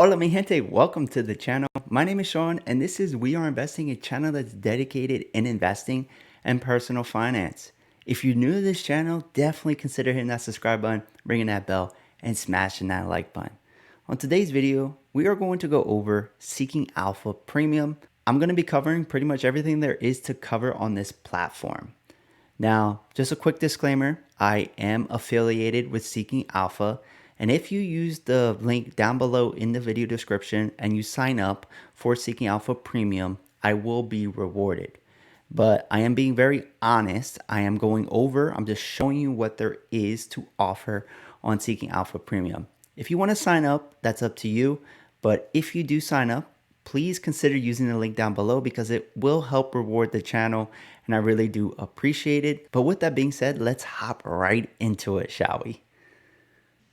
Hola mi gente, welcome to the channel. My name is Sean and this is We Are Investing, a channel that's dedicated in investing and personal finance. If you're new to this channel, definitely consider hitting that subscribe button, ringing that bell, and smashing that like button. On today's video, we are going to go over Seeking Alpha Premium. I'm going to be covering pretty much everything there is to cover on this platform. Now, just a quick disclaimer, I am affiliated with Seeking Alpha, and if you use the link down below in the video description and you sign up for Seeking Alpha Premium, I will be rewarded. But I am being very honest. I'm just showing you what there is to offer on Seeking Alpha Premium. If you want to sign up, that's up to you. But if you do sign up, please consider using the link down below because it will help reward the channel and I really do appreciate it. But with that being said, let's hop right into it, shall we?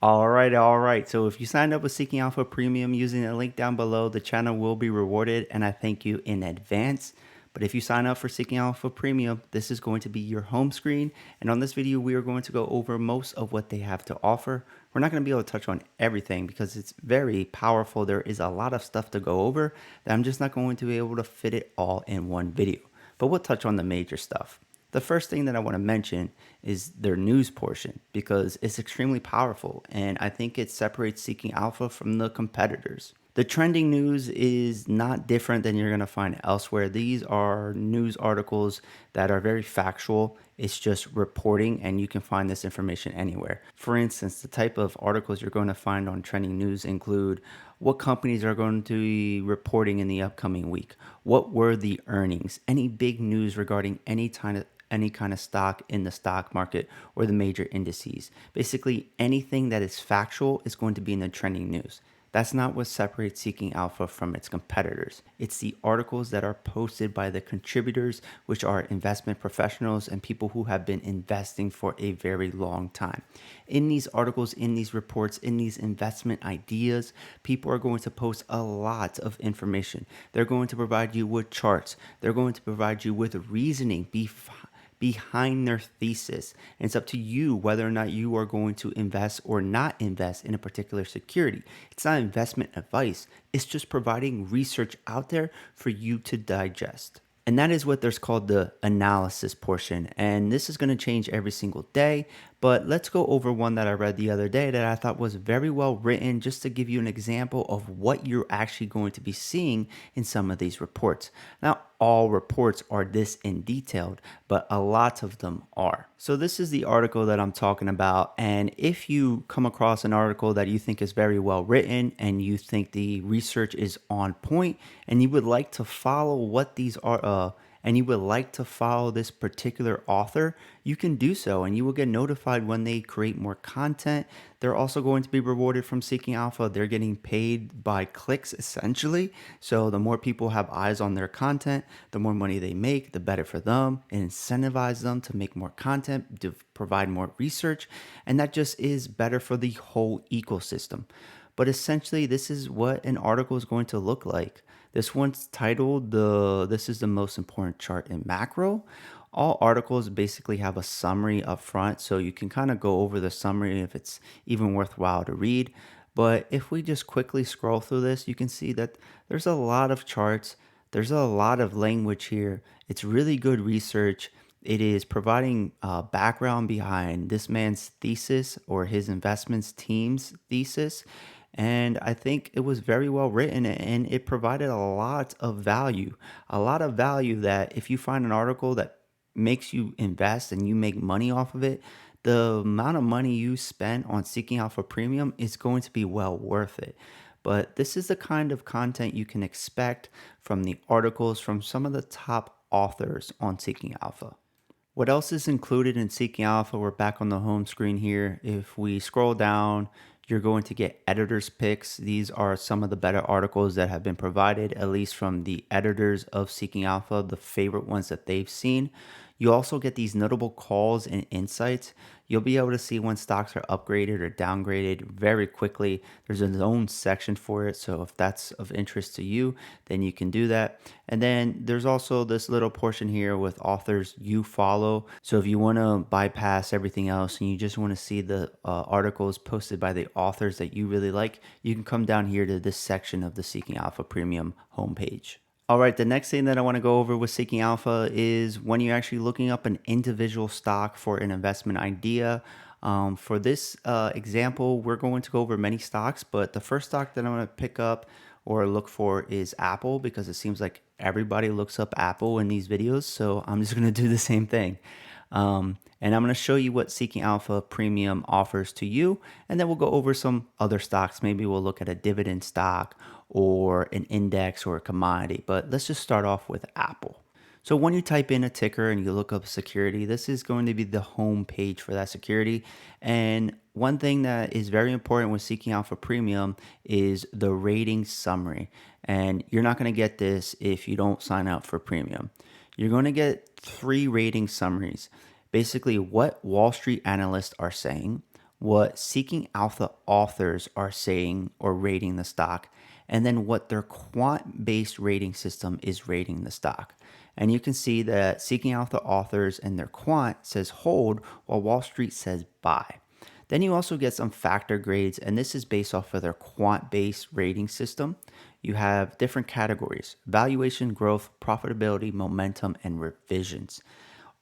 All right. So if you signed up with Seeking Alpha Premium using the link down below, the channel will be rewarded and I thank you in advance. But if you sign up for Seeking Alpha Premium, this is going to be your home screen. And on this video, we are going to go over most of what they have to offer. We're not going to be able to touch on everything because it's very powerful. There is a lot of stuff to go over that I'm just not going to be able to fit it all in one video. But we'll touch on the major stuff. The first thing that I want to mention is their news portion because it's extremely powerful and I think it separates Seeking Alpha from the competitors. The trending news is not different than you're going to find elsewhere. These are news articles that are very factual. It's just reporting and you can find this information anywhere. For instance, the type of articles you're going to find on trending news include what companies are going to be reporting in the upcoming week, what were the earnings, any big news regarding any kind of stock in the stock market or the major indices. Basically, anything that is factual is going to be in the trending news. That's not what separates Seeking Alpha from its competitors. It's the articles that are posted by the contributors, which are investment professionals and people who have been investing for a very long time. In these articles, in these reports, in these investment ideas, people are going to post a lot of information. They're going to provide you with charts. They're going to provide you with reasoning behind their thesis. And it's up to you whether or not you are going to invest or not invest in a particular security. It's not investment advice. It's just providing research out there for you to digest. And that is what there's called the analysis portion. And this is going to change every single day. But let's go over one that I read the other day that I thought was very well written, just to give you an example of what you're actually going to be seeing in some of these reports. Now, all reports are this in detailed, but a lot of them are. So this is the article that I'm talking about. And if you come across an article that you think is very well written and you think the research is on point and you would like to follow what these are, and you would like to follow this particular author, you can do so and you will get notified when they create more content. They're also going to be rewarded from Seeking Alpha. They're getting paid by clicks essentially. So the more people have eyes on their content, the more money they make, the better for them. It incentivizes them to make more content, to provide more research, and that just is better for the whole ecosystem. But essentially, this is what an article is going to look like. This one's titled This is the most important chart in macro. All articles basically have a summary up front, so you can kind of go over the summary if it's even worthwhile to read. But if we just quickly scroll through this, you can see that there's a lot of charts. There's a lot of language here. It's really good research. It is providing background behind this man's thesis or his investments team's thesis. And I think it was very well written and it provided a lot of value that if you find an article that makes you invest and you make money off of it, the amount of money you spend on Seeking Alpha Premium is going to be well worth it. But this is the kind of content you can expect from the articles from some of the top authors on Seeking Alpha. What else is included in Seeking Alpha? We're back on the home screen here. If we scroll down, you're going to get editors' picks. These are some of the better articles that have been provided, at least from the editors of Seeking Alpha, the favorite ones that they've seen. You also get these notable calls and insights. You'll be able to see when stocks are upgraded or downgraded very quickly. There's a own section for it. So if that's of interest to you, then you can do that. And then there's also this little portion here with authors you follow. So if you want to bypass everything else and you just want to see the articles posted by the authors that you really like, you can come down here to this section of the Seeking Alpha Premium homepage. All right, the next thing that I want to go over with Seeking Alpha is when you're actually looking up an individual stock for an investment idea. For this example, we're going to go over many stocks, but the first stock that I'm going to pick up or look for is Apple because it seems like everybody looks up Apple in these videos. So I'm just going to do the same thing. And I'm going to show you what Seeking Alpha Premium offers to you. And then we'll go over some other stocks. Maybe we'll look at a dividend stock or an index or a commodity. But let's just start off with Apple. So when you type in a ticker and you look up security, this is going to be the home page for that security. And one thing that is very important with Seeking Alpha Premium is the rating summary. And you're not going to get this if you don't sign up for Premium. You're going to get 3 rating summaries. Basically, what Wall Street analysts are saying, what Seeking Alpha authors are saying or rating the stock, and then what their quant-based rating system is rating the stock. And you can see that Seeking Alpha authors and their quant says hold, while Wall Street says buy. Then you also get some factor grades, and this is based off of their quant-based rating system. You have different categories: valuation, growth, profitability, momentum, and revisions.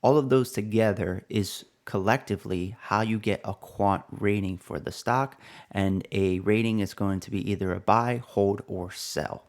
All of those together is collectively how you get a quant rating for the stock, and a rating is going to be either a buy, hold, or sell.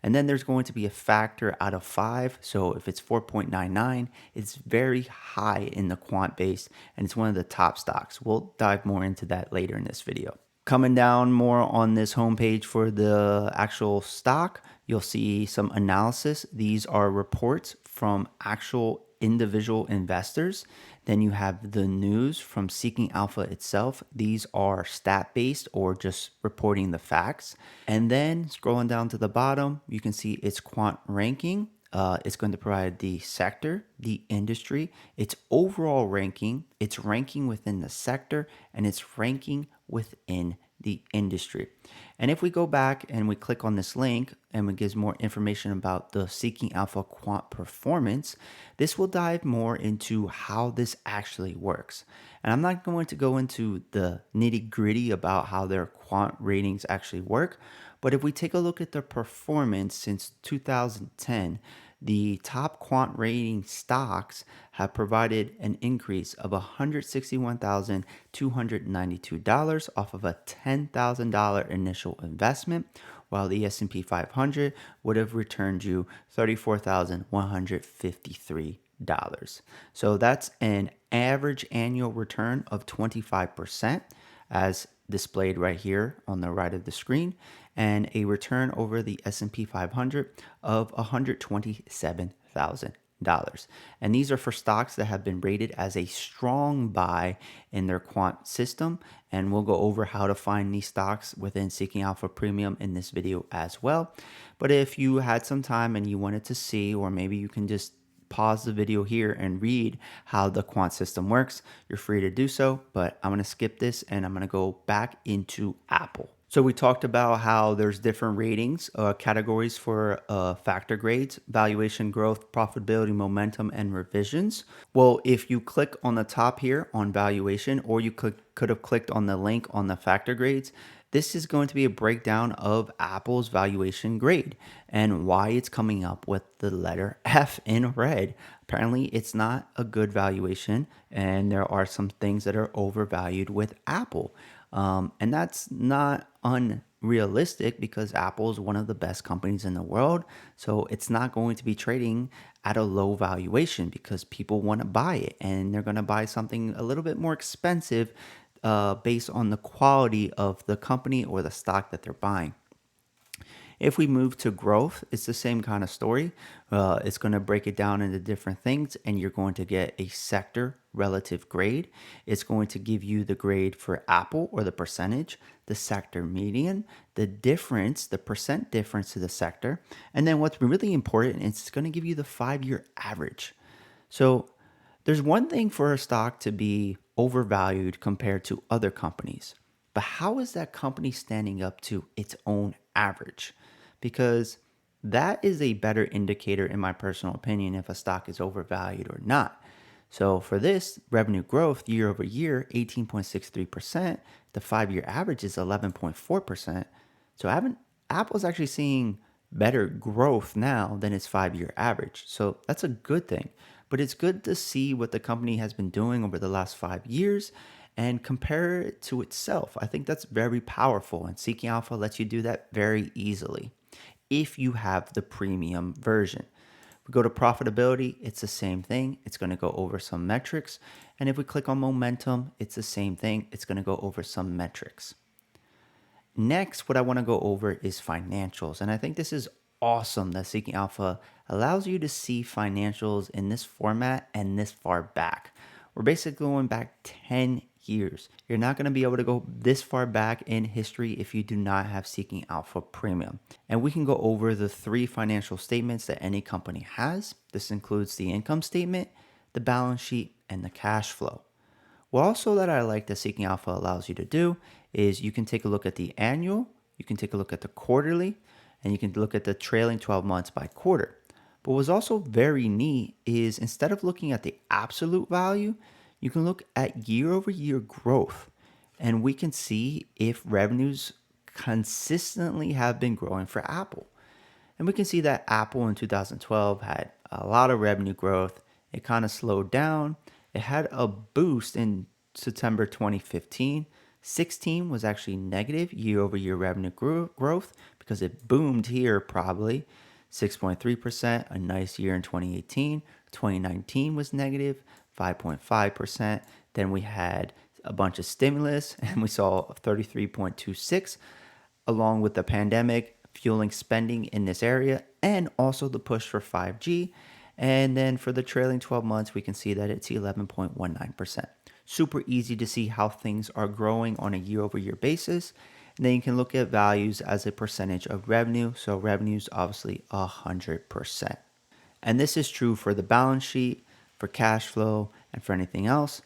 And then there's going to be a factor out of 5. So if it's 4.99, it's very high in the quant base and it's one of the top stocks. We'll dive more into that later in this video. Coming down more on this homepage for the actual stock, you'll see some analysis. These are reports from actual individual investors. Then you have the news from Seeking Alpha itself. These are stat based or just reporting the facts. And then scrolling down to the bottom, you can see its quant ranking. It's going to provide the sector, the industry, its overall ranking, its ranking within the sector, and its ranking within the industry. And if we go back and we click on this link and it gives more information about the Seeking Alpha quant performance, this will dive more into how this actually works. And I'm not going to go into the nitty gritty about how their quant ratings actually work, but if we take a look at their performance since 2010, the top quant rating stocks have provided an increase of $161,292 off of a $10,000 initial investment, while the S&P 500 would have returned you $34,153. So that's an average annual return of 25%, as displayed right here on the right of the screen, and a return over the S&P 500 of $127,000. And these are for stocks that have been rated as a strong buy in their quant system. And we'll go over how to find these stocks within Seeking Alpha Premium in this video as well. But if you had some time and you wanted to see, or maybe you can just pause the video here and read how the quant system works, you're free to do so, but I'm going to skip this and I'm going to go back into Apple. So we talked about how there's different ratings, categories for factor grades: valuation, growth, profitability, momentum, and revisions. Well, if you click on the top here on valuation, or you could have clicked on the link on the factor grades, this is going to be a breakdown of Apple's valuation grade and why it's coming up with the letter F in red. Apparently, it's not a good valuation, and there are some things that are overvalued with Apple. And that's not unrealistic because Apple is one of the best companies in the world. So it's not going to be trading at a low valuation because people want to buy it, and they're going to buy something a little bit more expensive based on the quality of the company or the stock that they're buying. If we move to growth, it's the same kind of story. It's going to break it down into different things, and you're going to get a sector relative grade. It's going to give you the grade for Apple, or the percentage, the sector median, the difference, the percent difference to the sector. And then what's really important is it's going to give you the 5-year average. So There's one thing for a stock to be overvalued compared to other companies, but how is that company standing up to its own average? Because that is a better indicator, in my personal opinion, if a stock is overvalued or not. So for this, revenue growth year over year, 18.63%. The 5 year average is 11.4%. So Apple's actually seeing better growth now than its 5 year average. So that's a good thing. But it's good to see what the company has been doing over the last 5 years and compare it to itself. I think that's very powerful, and Seeking Alpha lets you do that very easily if you have the premium version. If we go to profitability, it's the same thing. It's going to go over some metrics. And if we click on momentum, it's the same thing. It's going to go over some metrics. Next, what I want to go over is financials. And I think this is awesome that Seeking Alpha allows you to see financials in this format and this far back. We're basically going back 10 years. You're not going to be able to go this far back in history if you do not have Seeking Alpha Premium. And we can go over the 3 financial statements that any company has. This includes the income statement, the balance sheet, and the cash flow. What also that I like that Seeking Alpha allows you to do is you can take a look at the annual, you can take a look at the quarterly, and you can look at the trailing 12 months by quarter. But what's also very neat is instead of looking at the absolute value, you can look at year over year growth. And we can see if revenues consistently have been growing for Apple. And we can see that Apple in 2012 had a lot of revenue growth. It kind of slowed down. It had a boost in September 2015. 16 was actually negative year over year revenue growth because it boomed here probably. 6.3%, a nice year in 2018. 2019 was negative, 5.5%. Then we had a bunch of stimulus and we saw 33.26 along with the pandemic fueling spending in this area and also the push for 5G. And then for the trailing 12 months, we can see that it's 11.19%. Super easy to see how things are growing on a year over year basis. And then you can look at values as a percentage of revenue. So revenue is obviously 100%. And this is true for the balance sheet, for cash flow, and for anything else.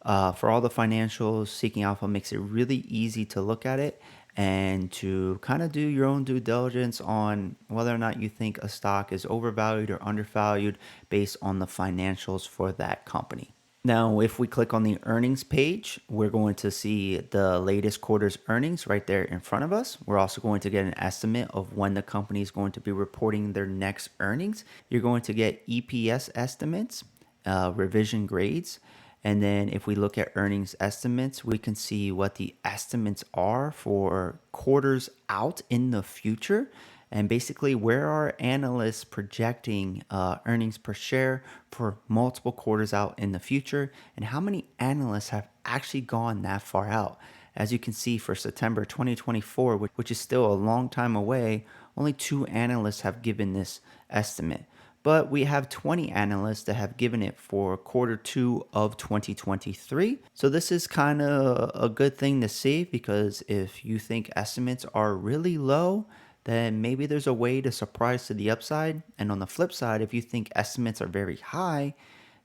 For all the financials, Seeking Alpha makes it really easy to look at it and to kind of do your own due diligence on whether or not you think a stock is overvalued or undervalued based on the financials for that company. Now, if we click on the earnings page, we're going to see the latest quarter's earnings right there in front of us. We're also going to get an estimate of when the company is going to be reporting their next earnings. You're going to get EPS estimates, revision grades. And then if we look at earnings estimates, we can see what the estimates are for quarters out in the future. And basically, where are analysts projecting earnings per share for multiple quarters out in the future? And how many analysts have actually gone that far out? As you can see for September 2024, which is still a long time away, only 2 analysts have given this estimate. But we have 20 analysts that have given it for Q2 of 2023. So this is kind of a good thing to see, because if you think estimates are really low, then maybe there's a way to surprise to the upside. And on the flip side, if you think estimates are very high,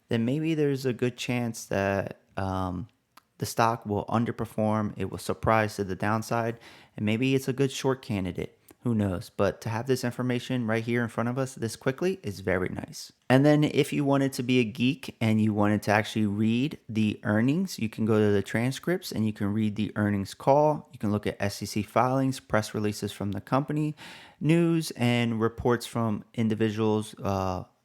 then maybe there's a good chance that the stock will underperform, it will surprise to the downside, and maybe it's a good short candidate. Who knows? But to have this information right here in front of us this quickly is very nice. And then if you wanted to be a geek and you wanted to actually read the earnings, you can go to the transcripts and you can read the earnings call. You can look at SEC filings, press releases from the company, news and reports from individuals,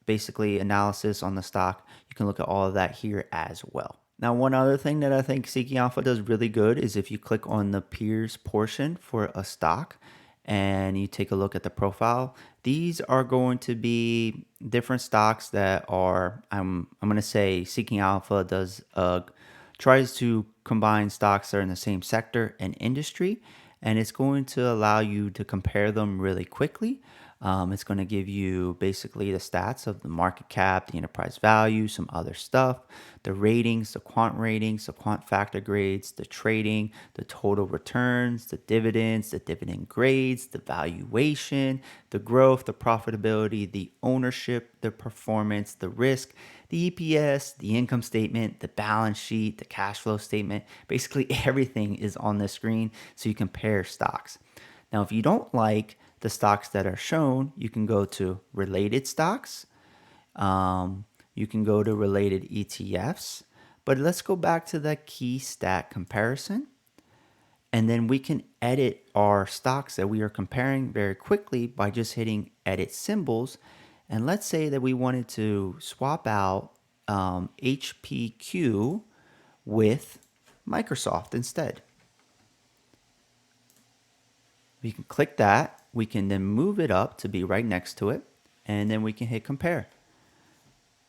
basically analysis on the stock. You can look at all of that here as well. Now, one other thing that I think Seeking Alpha does really good is if you click on the peers portion for a stock, and you take a look at the profile, these are going to be different stocks that are, I'm going to say Seeking Alpha tries to combine stocks that are in the same sector and industry, and it's going to allow you to compare them really quickly. It's going to give you basically the stats of the market cap, the enterprise value, some other stuff, the ratings, the quant factor grades, the trading, the total returns, the dividend grades, the valuation, the growth, the profitability, the ownership, the performance, the risk. the EPS, the income statement, the balance sheet, the cash flow statement. Basically, everything is on the screen so you compare stocks. Now, if you don't like the stocks that are shown, you can go to related stocks. You can go to related ETFs. But let's go back to the key stat comparison. And then we can edit our stocks that we are comparing very quickly by just hitting edit symbols. And let's say that we wanted to swap out HPQ with Microsoft instead. We can click that. We can then move it up to be right next to it. And then we can hit compare.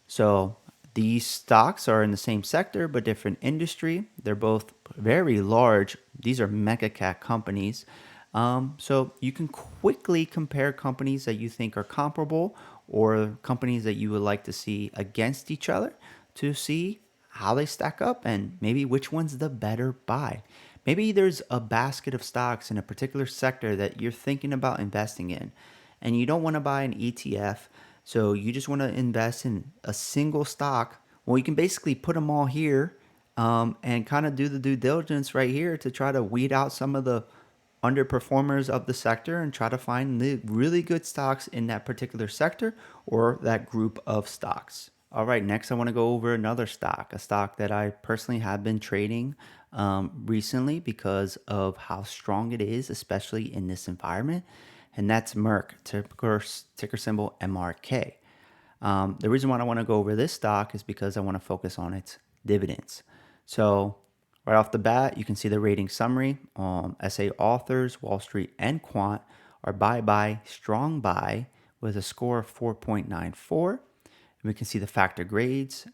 So these stocks are in the same sector but different industry. They're both very large. These are mega cap companies. So you can quickly compare companies that you think are comparable or companies that you would like to see against each other to see how they stack up and maybe which one's the better buy. Maybe there's a basket of stocks in a particular sector that you're thinking about investing in, and you don't want to buy an ETF, so you just want to invest in a single stock. Well, you can basically put them all here and kind of do the due diligence right here to try to weed out some of the underperformers of the sector and try to find the really good stocks in that particular sector or that group of stocks. All right, next I want to go over another stock, a stock that I personally have been trading recently because of how strong it is, especially in this environment, and that's MERK, ticker symbol MRK. The reason why I want to go over this stock is because I want to focus on its dividends. So right off the bat, you can see the rating summary. SA authors, Wall Street, and Quant are buy, strong buy with a score of 4.94. We can see the factor grades.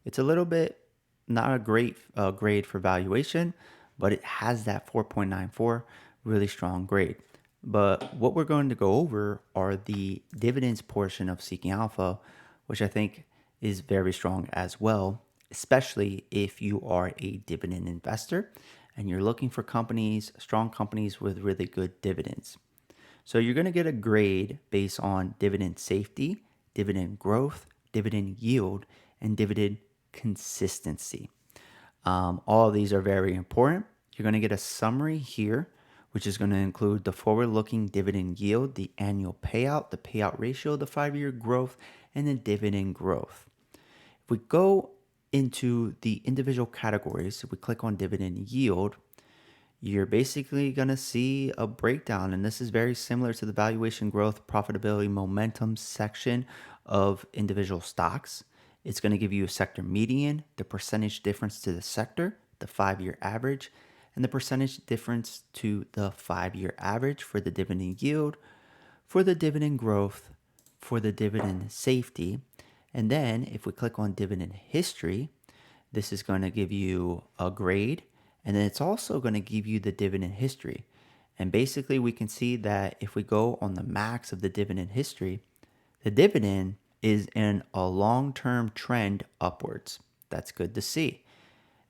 It's a little bit not a great grade for valuation, but it has that 4.94, really strong grade. But what we're going to go over are the dividends portion of Seeking Alpha, which I think is very strong as well, especially if you are a dividend investor and you're looking for companies, strong companies with really good dividends. So you're going to get a grade based on dividend safety, dividend growth, dividend yield, and dividend consistency. All of these are very important. You're going to get a summary here, which is going to include the forward-looking dividend yield, the annual payout, the payout ratio, the 5-year growth, and the dividend growth. If we go into the individual categories, if we click on dividend yield, you're basically going to see a breakdown. And this is very similar to the valuation growth, profitability, momentum section of individual stocks. It's going to give you a sector median, the percentage difference to the sector, the 5-year average, and the percentage difference to the 5-year average for the dividend yield, for the dividend growth, for the dividend safety. And then if we click on dividend history, this is going to give you a grade. And then it's also going to give you the dividend history. And basically we can see that if we go on the max of the dividend history, the dividend is in a long-term trend upwards. That's good to see.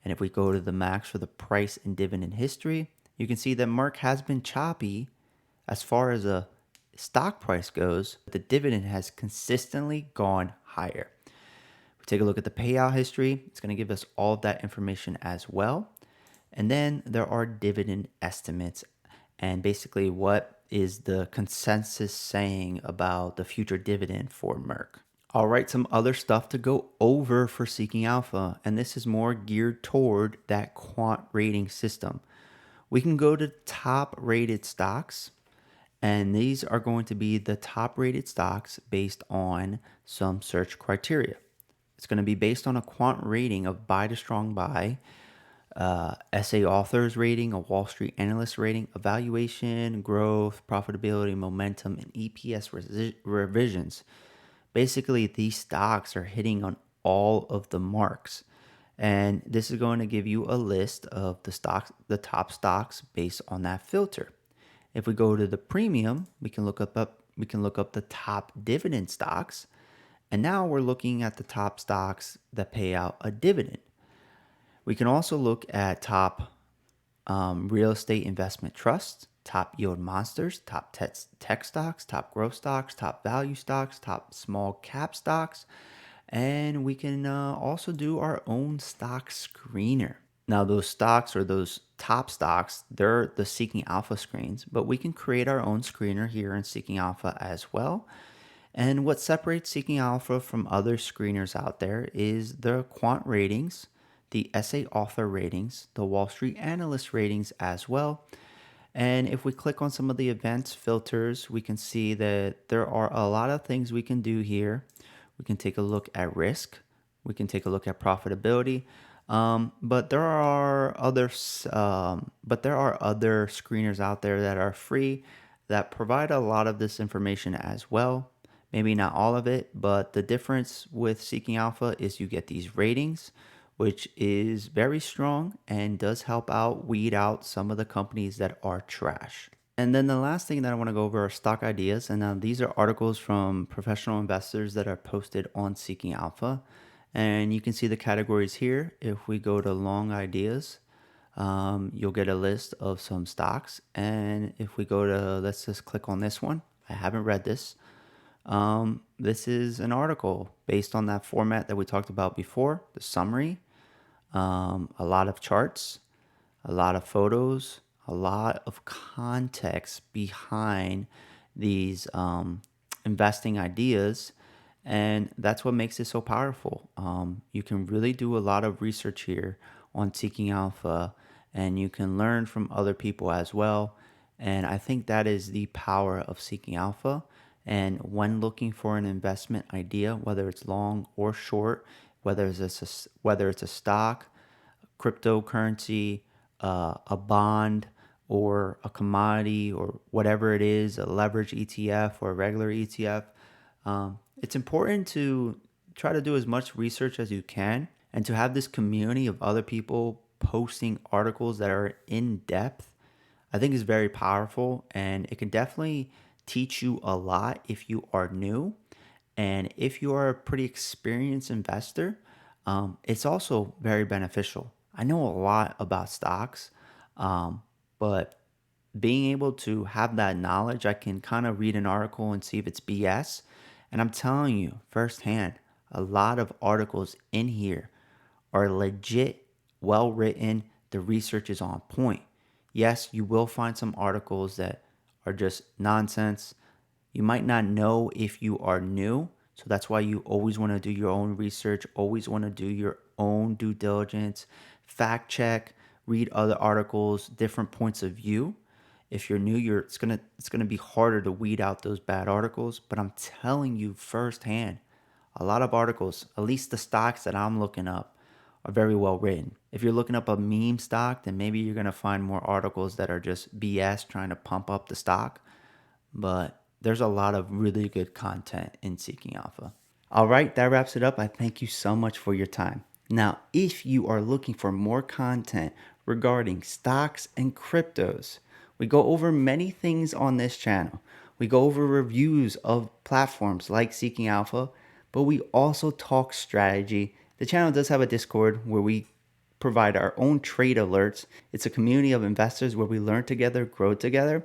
And if we go to the max for the price and dividend history, you can see that MERK has been choppy as far as a stock price goes. The dividend has consistently gone higher. If we take a look at the payout history, it's going to give us all of that information as well. And then there are dividend estimates and basically what is the consensus saying about the future dividend for MERK. All right, some other stuff to go over for Seeking Alpha, and this is more geared toward that quant rating system. We can go to top rated stocks, and these are going to be the top rated stocks based on some search criteria. It's going to be based on a quant rating of buy to strong buy, SA authors rating, a Wall Street analyst rating, evaluation, growth, profitability, momentum, and EPS revisions. Basically, these stocks are hitting on all of the marks. And this is going to give you a list of the stocks, the top stocks based on that filter. If we go to the premium, we can look up the top dividend stocks. And now we're looking at the top stocks that pay out a dividend. We can also look at top real estate investment trusts, top yield monsters, top tech stocks, top growth stocks, top value stocks, top small cap stocks. And we can also do our own stock screener. Now, those stocks or those top stocks, they're the Seeking Alpha screens, but we can create our own screener here in Seeking Alpha as well. And what separates Seeking Alpha from other screeners out there is the quant ratings, the essay author ratings, the Wall Street analyst ratings as well. And if we click on some of the events filters, we can see that there are a lot of things we can do here. We can take a look at risk. We can take a look at profitability. But there are other screeners out there that are free that provide a lot of this information as well. Maybe not all of it, but the difference with Seeking Alpha is you get these ratings, which is very strong and does help out weed out some of the companies that are trash. And then the last thing that I want to go over are stock ideas. And these are articles from professional investors that are posted on Seeking Alpha. And you can see the categories here. If we go to long ideas, you'll get a list of some stocks. And if we go to, let's just click on this one. I haven't read this. This is an article based on that format that we talked about before, the summary, a lot of charts, a lot of photos, a lot of context behind these investing ideas. And that's what makes it so powerful. You can really do a lot of research here on Seeking Alpha, and you can learn from other people as well. And I think that is the power of Seeking Alpha. And when looking for an investment idea, whether it's long or short, whether it's a stock, cryptocurrency, a bond, or a commodity, or whatever it is, a leverage ETF or a regular ETF, it's important to try to do as much research as you can and to have this community of other people posting articles that are in depth. I think is very powerful, and it can definitely teach you a lot if you are new. And if you are a pretty experienced investor, it's also very beneficial. I know a lot about stocks, but being able to have that knowledge, I can kind of read an article and see if it's BS. And I'm telling you firsthand, a lot of articles in here are legit, well written. The research is on point. Yes, you will find some articles that are just nonsense. You might not know if you are new. So that's why you always want to do your own research, always want to do your own due diligence, fact check, read other articles, different points of view. If you're new, it's gonna be harder to weed out those bad articles. But I'm telling you firsthand, a lot of articles, at least the stocks that I'm looking up, are very well written. If you're looking up a meme stock, then maybe you're gonna find more articles that are just BS trying to pump up the stock. But there's a lot of really good content in Seeking Alpha. All right, that wraps it up. I thank you so much for your time. Now, if you are looking for more content regarding stocks and cryptos, we go over many things on this channel. We go over reviews of platforms like Seeking Alpha, but we also talk strategy. The channel does have a Discord where we provide our own trade alerts. It's a community of investors where we learn together, grow together.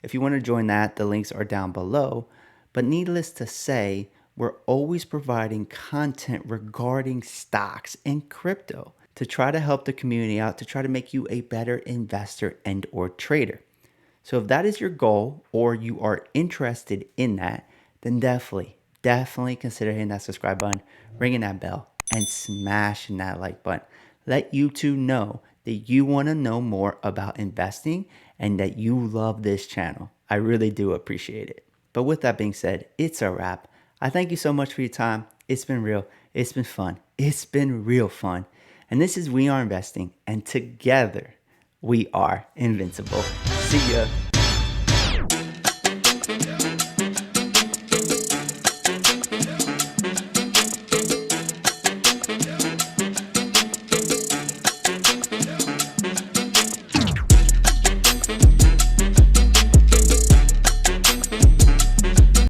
If you want to join that, the links are down below. But needless to say, we're always providing content regarding stocks and crypto to try to help the community out, to try to make you a better investor and or trader. So if that is your goal or you are interested in that, then definitely consider hitting that subscribe button, ringing that bell, and smashing that like button. Let YouTube know that you want to know more about investing and that you love this channel. I really do appreciate it. But with that being said, it's a wrap. I thank you so much for your time. It's been real. It's been fun. It's been real fun. And this is We Are Investing, and together we are invincible. See ya.